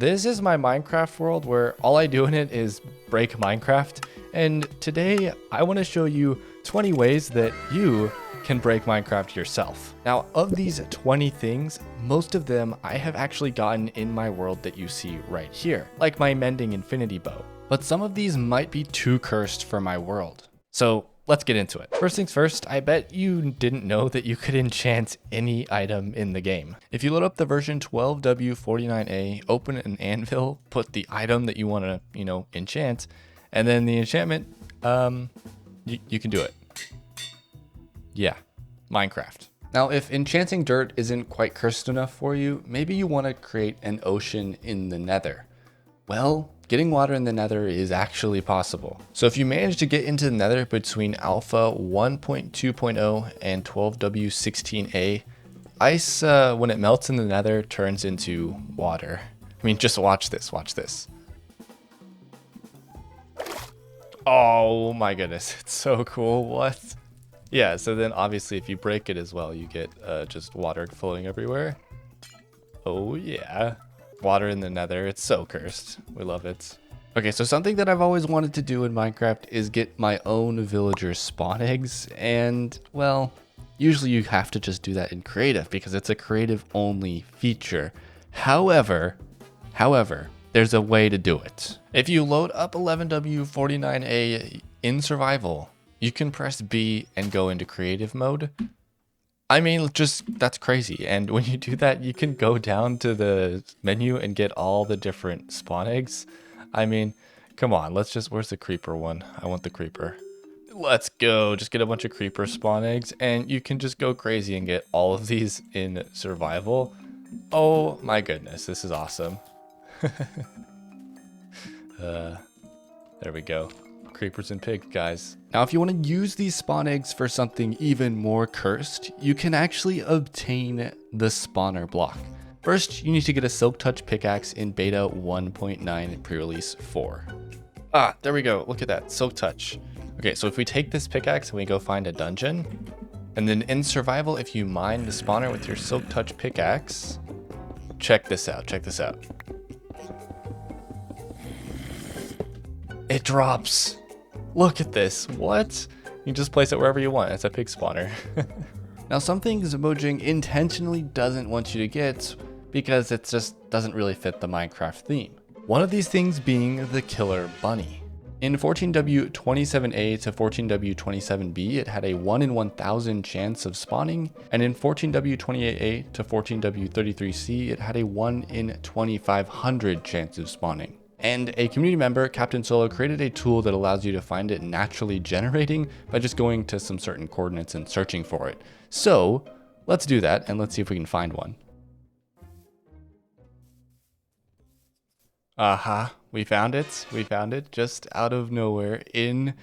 This is my Minecraft world where all I do in it is break Minecraft, and today I want to show you 20 ways that you can break Minecraft yourself. Now, of these 20 things, most of them I have actually gotten in my world that you see right here, like my mending infinity bow. But some of these might be too cursed for my world. So let's get into it. First things first, I bet you didn't know that you could enchant any item in the game. If you load up the version 12W49A, open an anvil, put the item that you want to, enchant, and then the enchantment, you can do it. Yeah, Minecraft. Now, if enchanting dirt isn't quite cursed enough for you, maybe you want to create an ocean in the nether. Well, getting water in the nether is actually possible. So if you manage to get into the nether between alpha 1.2.0 and 12W16A, ice, when it melts in the nether, turns into water. I mean, just watch this, watch this. Oh my goodness, it's so cool, what? Yeah, so then obviously if you break it as well, you get just water flowing everywhere. Oh yeah. Water in the nether, it's so cursed. We love it. Okay, so something that I've always wanted to do in Minecraft is get my own villager spawn eggs. And, well, usually you have to just do that in creative because it's a creative only feature. However, there's a way to do it. If you load up 11W49A in survival, you can press B and go into creative mode. I mean, that's crazy. And when you do that, you can go down to the menu and get all the different spawn eggs. I mean, come on, where's the creeper one? I want the creeper. Let's go, just get a bunch of creeper spawn eggs and you can just go crazy and get all of these in survival. Oh my goodness, this is awesome. There we go. Creepers and pigs, guys. Now, if you want to use these spawn eggs for something even more cursed, you can actually obtain the spawner block. First, you need to get a Silk Touch pickaxe in beta 1.9 pre-release 4. Ah, there we go. Look at that, Silk Touch. Okay, so if we take this pickaxe and we go find a dungeon, and then in survival, if you mine the spawner with your Silk Touch pickaxe, check this out, check this out. It drops. Look at this, what? You can just place it wherever you want, it's a pig spawner. Now, some things Mojang intentionally doesn't want you to get because it just doesn't really fit the Minecraft theme. One of these things being the killer bunny. In 14W27A to 14W27B, it had a 1 in 1000 chance of spawning, and in 14W28A to 14W33C, it had a 1 in 2500 chance of spawning. And a community member, Captain Solo, created a tool that allows you to find it naturally generating by just going to some certain coordinates and searching for it. So let's do that and let's see if we can find one. Aha, we found it. We found it just out of nowhere in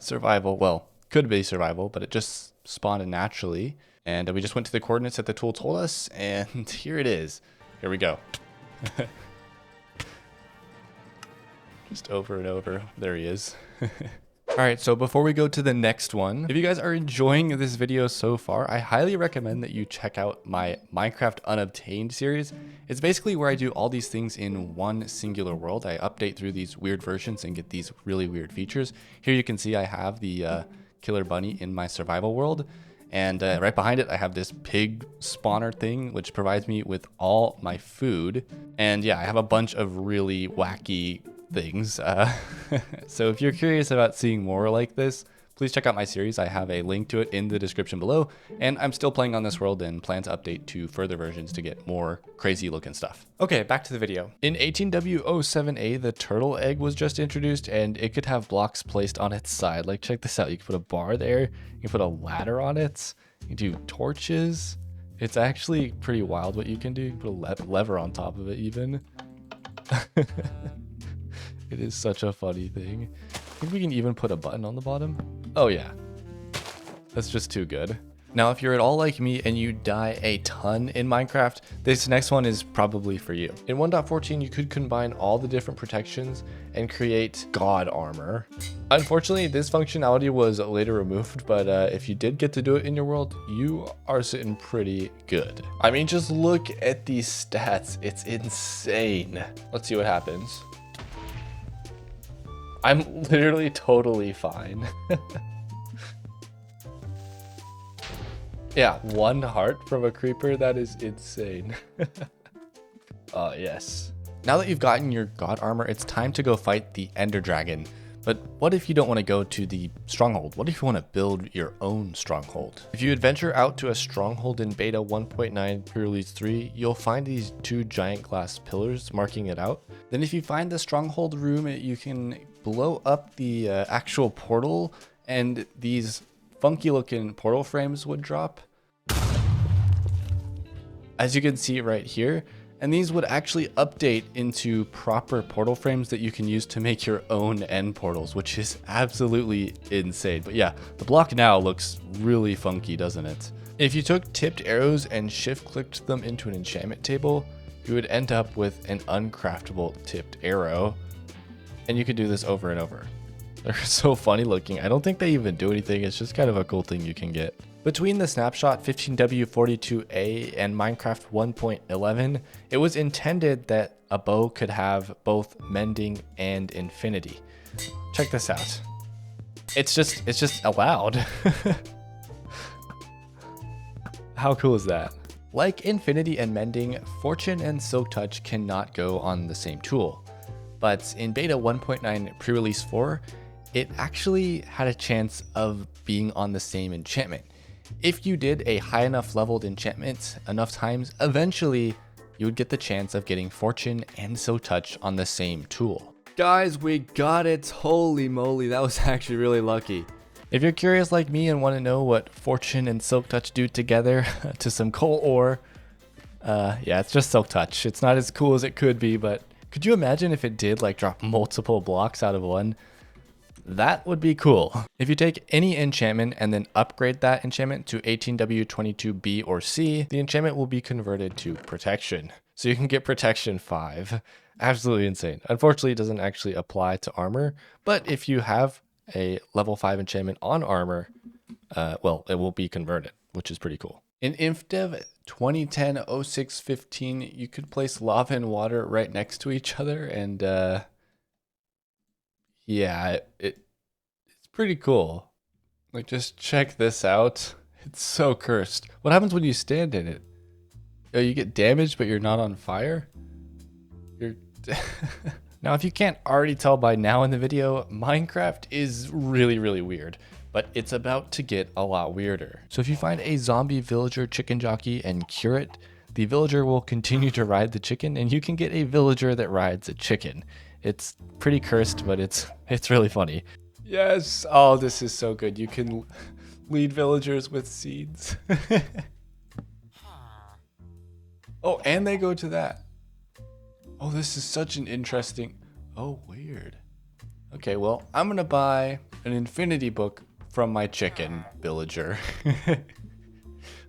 survival. Well, could be survival, but it just spawned naturally. And we just went to the coordinates that the tool told us, and here it is. Here we go. Just over and over. There he is. Alright, so before we go to the next one, if you guys are enjoying this video so far, I highly recommend that you check out my Minecraft Unobtained series. It's basically where I do all these things in one singular world. I update through these weird versions and get these really weird features. Here you can see I have the killer bunny in my survival world. And right behind it, I have this pig spawner thing, which provides me with all my food. And yeah, I have a bunch of really wacky things. So if you're curious about seeing more like this, please check out my series. I have a link to it in the description below, and I'm still playing on this world and plan to update to further versions to get more crazy looking stuff. Okay, back to the video. In 18W07A, the turtle egg was just introduced, and it could have blocks placed on its side. Like, check this out. You can put a bar there, you can put a ladder on it, you can do torches. It's actually pretty wild what you can do. You can put a lever on top of it even. It is such a funny thing. I think we can even put a button on the bottom. Oh yeah, that's just too good. Now, if you're at all like me and you die a ton in Minecraft, this next one is probably for you. In 1.14, you could combine all the different protections and create God armor. Unfortunately, this functionality was later removed, but if you did get to do it in your world, you are sitting pretty good. I mean, just look at these stats. It's insane. Let's see what happens. I'm literally totally fine. Yeah, 1 heart from a creeper, that is insane. Oh, yes. Now that you've gotten your god armor, it's time to go fight the Ender Dragon. But what if you don't want to go to the stronghold? What if you want to build your own stronghold? If you adventure out to a stronghold in beta 1.9 pre-release 3, you'll find these 2 giant glass pillars marking it out. Then if you find the stronghold room, you can blow up the actual portal, and these funky looking portal frames would drop, as you can see right here, and these would actually update into proper portal frames that you can use to make your own end portals, which is absolutely insane. But yeah, the block now looks really funky, doesn't it? If you took tipped arrows and shift clicked them into an enchantment table, you would end up with an uncraftable tipped arrow, and you could do this over and over. They're so funny looking. I don't think they even do anything. It's just kind of a cool thing you can get. Between the snapshot 15W42A and Minecraft 1.11, it was intended that a bow could have both mending and infinity. Check this out. It's just allowed. How cool is that? Like infinity and mending, fortune and silk touch cannot go on the same tool. But in beta 1.9 pre-release 4, it actually had a chance of being on the same enchantment. If you did a high enough leveled enchantment enough times, eventually you would get the chance of getting fortune and silk touch on the same tool. Guys, we got it. Holy moly, that was actually really lucky. If you're curious like me and want to know what fortune and silk touch do together to some coal ore, yeah, it's just silk touch. It's not as cool as it could be, but could you imagine if it did like drop multiple blocks out of one? That would be cool. If you take any enchantment and then upgrade that enchantment to 18W22B or C, the enchantment will be converted to protection. So you can get protection 5. Absolutely insane. Unfortunately, it doesn't actually apply to armor, but if you have a level 5 enchantment on armor, well, it will be converted, which is pretty cool. In InfDev 2010-06-15, you could place lava and water right next to each other, and yeah, it's pretty cool. Like, just check this out. It's so cursed. What happens when you stand in it? Oh, you get damaged, but you're not on fire? You're... Now, if you can't already tell by now in the video, Minecraft is really, really weird, but it's about to get a lot weirder. So if you find a zombie villager chicken jockey and cure it, the villager will continue to ride the chicken, and you can get a villager that rides a chicken. It's pretty cursed, but it's really funny. Yes. Oh, this is so good. You can lead villagers with seeds. Oh, and they go to that. Oh, this is such an interesting... Oh, weird. Okay, well, I'm gonna buy an infinity book from my chicken villager.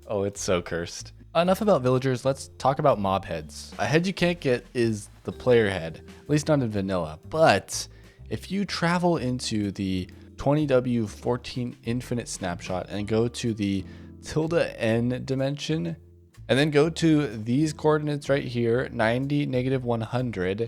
Oh, it's so cursed. Enough about villagers, let's talk about mob heads. A head you can't get is the player head, at least not in vanilla. But if you travel into the 20W14 infinite snapshot and go to the tilde-n dimension, and then go to these coordinates right here, 90, -100,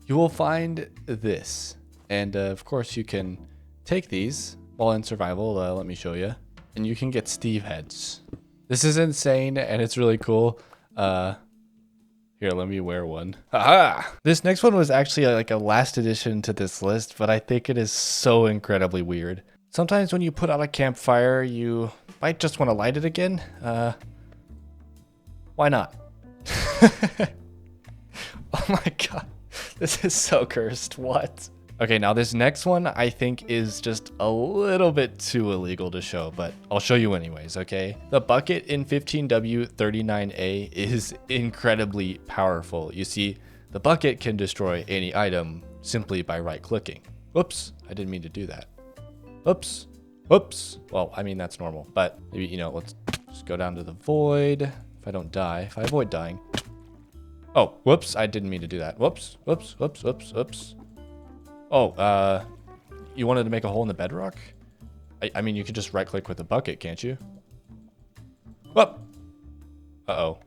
you will find this. And of course you can take these while in survival, let me show you, and you can get Steve heads. This is insane and it's really cool. Here, let me wear one. Aha! This next one was actually like a last addition to this list, but I think it is so incredibly weird. Sometimes when you put out a campfire, you might just want to light it again. Why not? Oh my god, this is so cursed. What? Okay, now this next one I think is just a little bit too illegal to show, but I'll show you anyways, okay? The bucket in 15W39A is incredibly powerful. You see, the bucket can destroy any item simply by right-clicking. Whoops, I didn't mean to do that. Oops, whoops. Well, I mean, that's normal, but maybe, you know, let's Just go down to the void. If I don't die, if I avoid dying. Oh, whoops. I didn't mean to do that. Whoops, whoops, whoops, whoops, whoops. Oh, you wanted to make a hole in the bedrock? I mean, you could just right click with a bucket, can't you? Whoop. Uh-oh.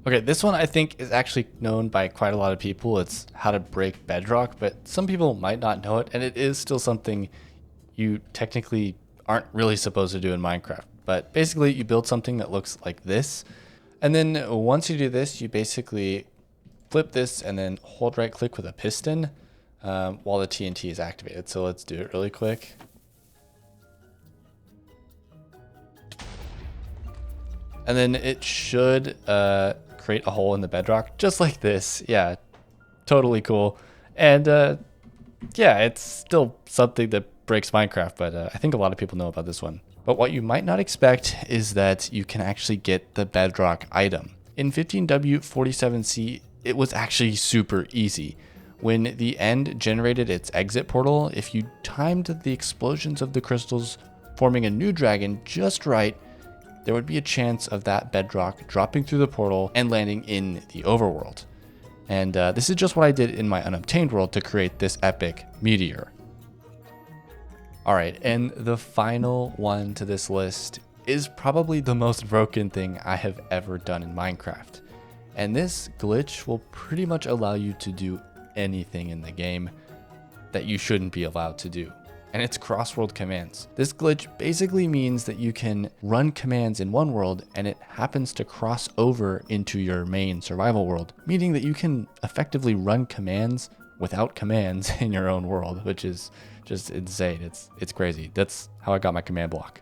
Okay, this one I think is actually known by quite a lot of people. It's how to break bedrock, but some people might not know it, and it is still something you technically aren't really supposed to do in Minecraft. But basically, you build something that looks like this, and then once you do this, you basically flip this and then hold right click with a piston while the TNT is activated. So let's do it really quick. And then it should create a hole in the bedrock just like this. Yeah, totally cool. And yeah, it's still something that breaks Minecraft, but I think a lot of people know about this one. But what you might not expect is that you can actually get the bedrock item. In 15W47C, it was actually super easy. When the end generated its exit portal, if you timed the explosions of the crystals forming a new dragon just right, there would be a chance of that bedrock dropping through the portal and landing in the overworld. And this is just what I did in my Unobtained world to create this epic meteor. All right, and the final one to this list is probably the most broken thing I have ever done in Minecraft. And this glitch will pretty much allow you to do anything in the game that you shouldn't be allowed to do. And it's cross-world commands. This glitch basically means that you can run commands in one world and it happens to cross over into your main survival world, meaning that you can effectively run commands without commands in your own world, which is just insane. It's crazy. That's how I got my command block.